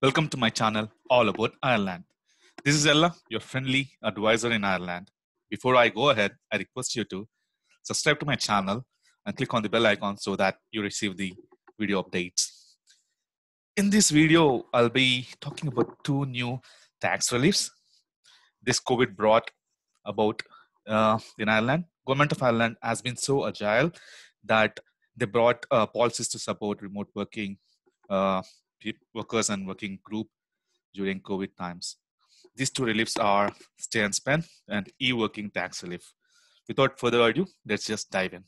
Welcome to my channel, All About Ireland. This is Ella, your friendly advisor in Ireland. Before I go ahead, I request you to subscribe to my channel and click on the bell icon so that you receive the video updates. In this video, I'll be talking about two new tax reliefs this COVID brought about in Ireland. Government of Ireland has been so agile that they brought policies to support remote working workers and working group during COVID times. These two reliefs are stay and spend and e-working tax relief. Without further ado, let's just dive in.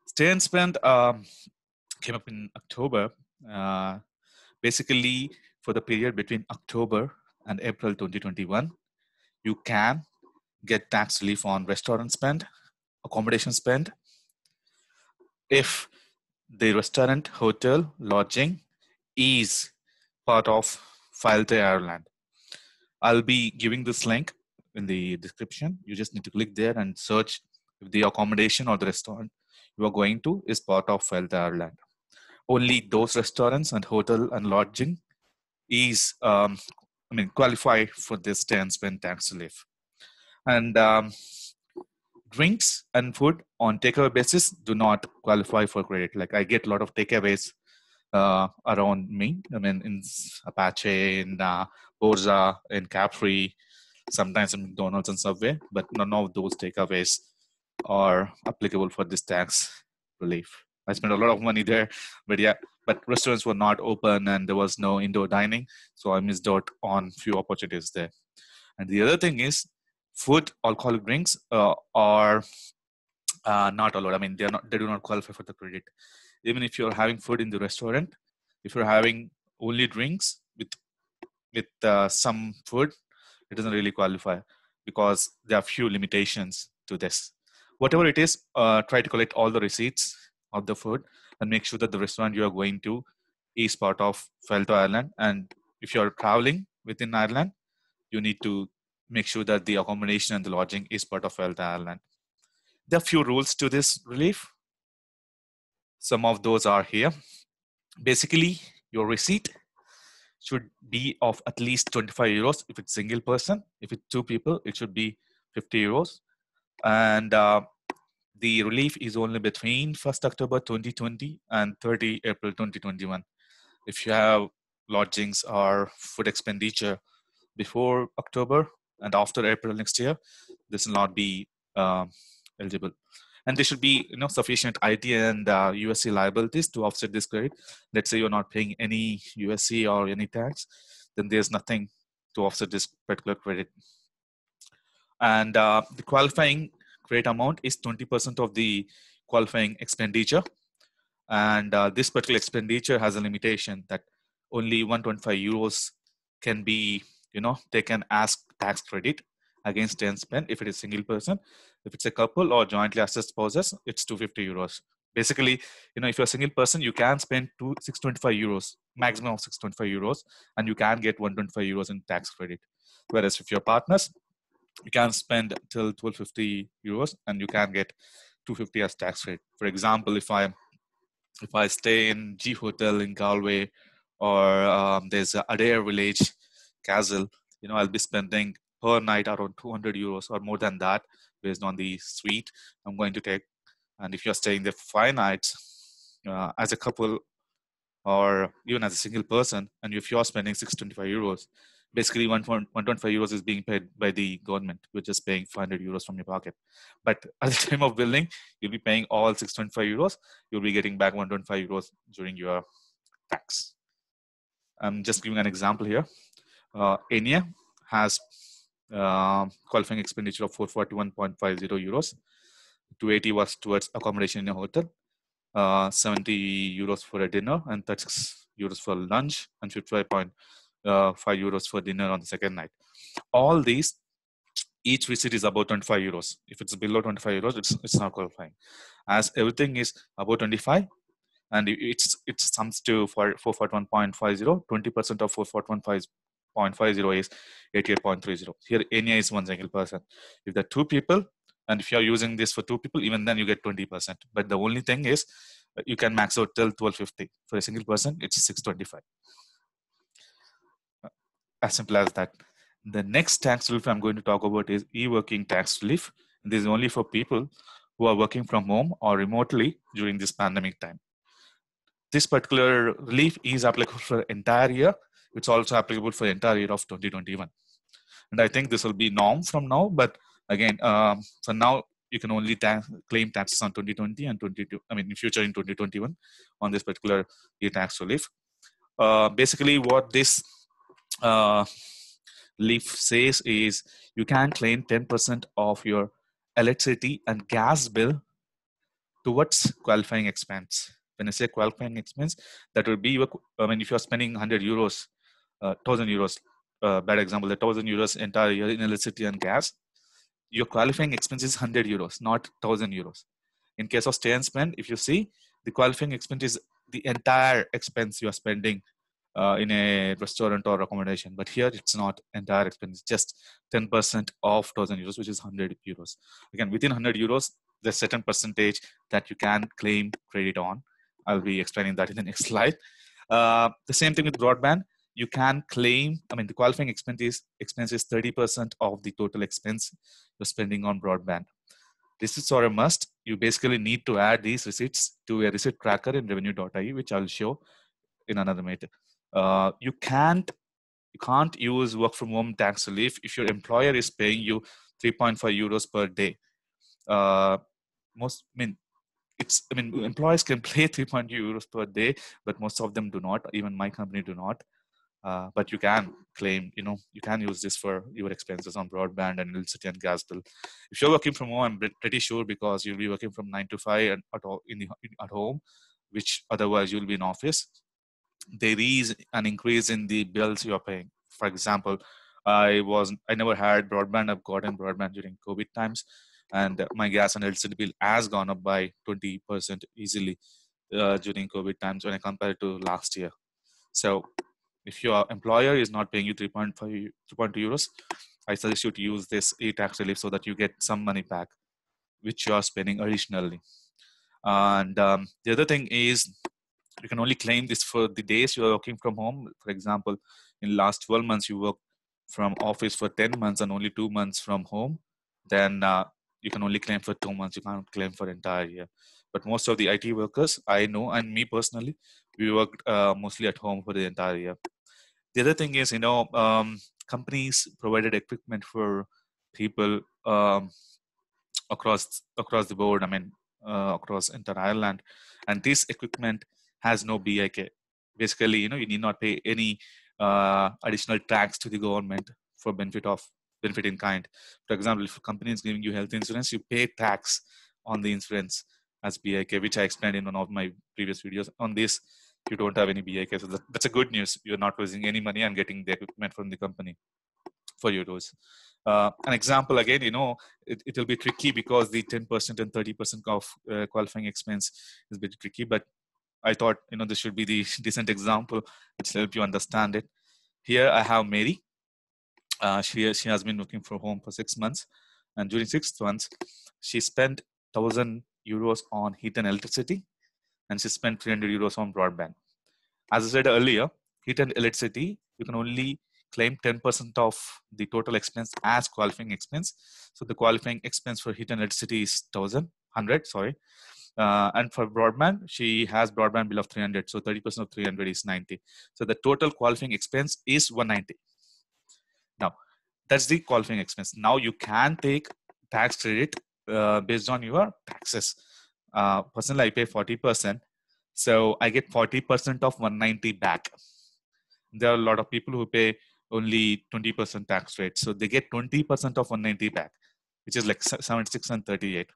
Stay and spend came up in October, basically for the period between October and April 2021. You can get tax relief on restaurant spend, accommodation spend, if the restaurant, hotel, lodging is part of Fileday Ireland. I'll be giving this link in the description. You just need to click there and search if the accommodation or the restaurant you are going to is part of Fileday Ireland. Only those restaurants and hotel and lodging is qualify for this stay and spend tax relief. And drinks and food on takeaway basis do not qualify for credit. Like I get a lot of takeaways around me. I mean, in Apache, in Borza, in Capri, sometimes in McDonald's and Subway, but none of those takeaways are applicable for this tax relief. I spent a lot of money there, but restaurants were not open and there was no indoor dining, so I missed out on few opportunities there. And the other thing is, food, alcoholic drinks are not allowed. I mean, they do not qualify for the credit. Even if you're having food in the restaurant, if you're having only drinks with some food, it doesn't really qualify because there are few limitations to this. Whatever it is, try to collect all the receipts of the food and make sure that the restaurant you are going to is part of Fileday Ireland. And if you're traveling within Ireland, you need to make sure that the accommodation and the lodging is part of Fileday Ireland. There are few rules to this relief. Some of those are here. Basically, your receipt should be of at least 25 euros if it's single person. If it's two people, it should be 50 euros. And the relief is only between 1st October 2020 and 30 April 2021. If you have lodgings or food expenditure before October and after April next year, this will not be eligible. And there should be sufficient IT and USC liabilities to offset this credit. Let's say you're not paying any USC or any tax, then there's nothing to offset this particular credit. And the qualifying credit amount is 20% of the qualifying expenditure. And this particular expenditure has a limitation that only 125 euros can be taken as tax credit against stay and spend if it is single person. If it's a couple or jointly assessed spouses, it's 250 euros. Basically, if you're a single person, you can spend 625 euros, maximum of 625 euros, and you can get 125 euros in tax credit. Whereas if you're partners, you can spend till 1250 euros and you can get 250 as tax credit. For example, if I stay in G Hotel in Galway or there's a Adair Village Castle, I'll be spending per night around 200 euros or more than that based on the suite I'm going to take. And if you're staying there for 5 nights as a couple or even as a single person, and if you're spending 625 euros, basically 125 euros is being paid by the government. You're just paying 500 euros from your pocket. But at the time of billing, you'll be paying all 625 euros. You'll be getting back 125 euros during your tax. I'm just giving an example here. Enya has qualifying expenditure of 441.50 euros. 280 was towards accommodation in a hotel, 70 euros for a dinner, and 36 euros for lunch, and 55.5 euros for dinner on the second night. All these, each receipt is about 25 euros. If it's below 25 euros, it's not qualifying. As everything is about 25, and it sums to 441.50, 20% of 441.50 is 88.30. Here, Enya is one single person. If there are 2 people, and if you're using this for 2 people, even then you get 20%. But the only thing is you can max out till 1250. For a single person, it's 625. As simple as that. The next tax relief I'm going to talk about is e-working tax relief. This is only for people who are working from home or remotely during this pandemic time. This particular relief is applicable for entire year. It's also applicable for entire year of 2021. And I think this will be norm from now. But again, so now you can only claim taxes on 2020 and 22. I mean, in future in 2021 on this particular e-tax relief. Basically, what this relief says is you can claim 10% of your electricity and gas bill towards qualifying expense. When I say qualifying expense, that would be your, I mean, if you're spending 100 euros, 1000 euros, bad example, the 1000 euros entire year in electricity and gas, your qualifying expense is 100 euros, not 1000 euros. In case of stay and spend, if you see, the qualifying expense is the entire expense you are spending in a restaurant or accommodation. But here it's not entire expense, just 10% of 1000 euros, which is 100 euros. Again, within 100 euros, there's certain percentage that you can claim credit on. I'll be explaining that in the next slide. The same thing with broadband. You can claim, I mean, the qualifying expense is 30% of the total expense you're spending on broadband. Receipts are a must. You basically need to add these receipts to a receipt tracker in revenue.ie, which I'll show in another minute. You can't use work from home tax relief if your employer is paying you 3.5 euros per day. Employees can pay 3.2 euros per day, but most of them do not. Even my company do not. But you can claim, you can use this for your expenses on broadband and electricity and gas bill. If you're working from home, I'm pretty sure because you'll be working from 9 to 5 and at home, which otherwise you'll be in office. There is an increase in the bills you're paying. For example, I never had broadband. I've gotten broadband during COVID times, and my gas and electricity bill has gone up by 20% easily during COVID times when I compare it to last year. So if your employer is not paying you 3.2 euros, I suggest you to use this e-tax relief so that you get some money back, which you are spending additionally. And the other thing is, you can only claim this for the days you are working from home. For example, in last 12 months, you work from office for 10 months and only 2 months from home, then you can only claim for 2 months. You can't claim for entire year. But most of the IT workers I know, and me personally, we worked mostly at home for the entire year. The other thing is, companies provided equipment for people across the board. I mean, across entire Ireland, and this equipment has no BIK. Basically, you need not pay any additional tax to the government for benefit in kind. For example, if a company is giving you health insurance, you pay tax on the insurance as BIK, which I explained in one of my previous videos. On this, you don't have any BIK, so that's a good news. You're not losing any money and getting the equipment from the company for your dose. An example again, it will be tricky because the 10% and 30% of qualifying expense is a bit tricky, but I thought, this should be the decent example which will help you understand it. Here I have Mary. She has been working from home for 6 months, and during 6 months, she spent 1,000 euros on heat and electricity, and she spent 300 euros on broadband. As I said earlier, heat and electricity, you can only claim 10% of the total expense as qualifying expense. So the qualifying expense for heat and electricity is 100, sorry. And for broadband, she has broadband bill of 300. So 30% of 300 is 90. So the total qualifying expense is 190. Now, that's the qualifying expense. Now you can take tax credit based on your taxes. Personally, I pay 40%. So I get 40% of 190 back. There are a lot of people who pay only 20% tax rate. So they get 20% of 190 back, which is like 76 and 38.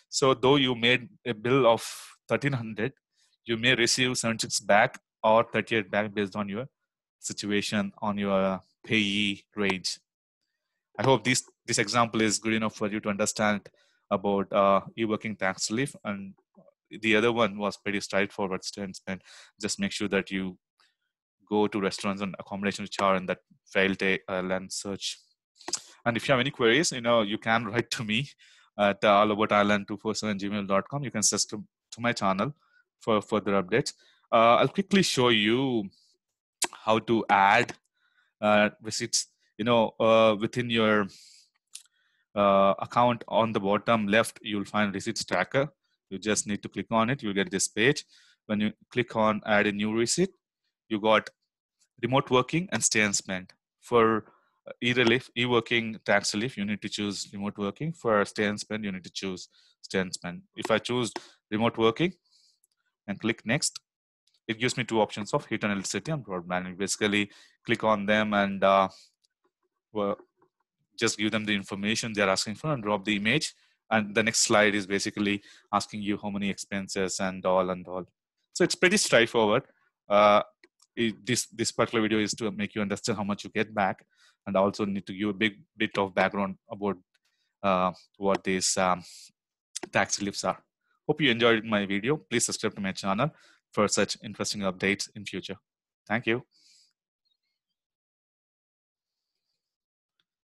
So though you made a bill of 1,300, you may receive 76 back or 38 back based on your situation, on your payee range. I hope this example is good enough for you to understand about e-working tax relief. And the other one was pretty straightforward, stay and spend. Just make sure that you go to restaurants and accommodations which are in that Failte Ireland search. And if you have any queries, you can write to me at allaboutisland247@gmail.com. You can subscribe to my channel for further updates. I'll quickly show you how to add receipts, within your account. On the bottom left, you'll find receipts tracker. You just need to click on it. You'll get this page. When you click on add a new receipt, you got remote working and stay and spend. For e-relief, e-working tax relief, you need to choose remote working. For stay and spend, you need to choose stay and spend. If I choose remote working and click next, it gives me two options of heat and electricity and broadband. You basically click on them and well, just give them the information they're asking for and drop the image. And the next slide is basically asking you how many expenses and all and all. So it's pretty straightforward. This particular video is to make you understand how much you get back, and also need to give a big bit of background about what these tax reliefs are. Hope you enjoyed my video. Please subscribe to my channel for such interesting updates in future. Thank you.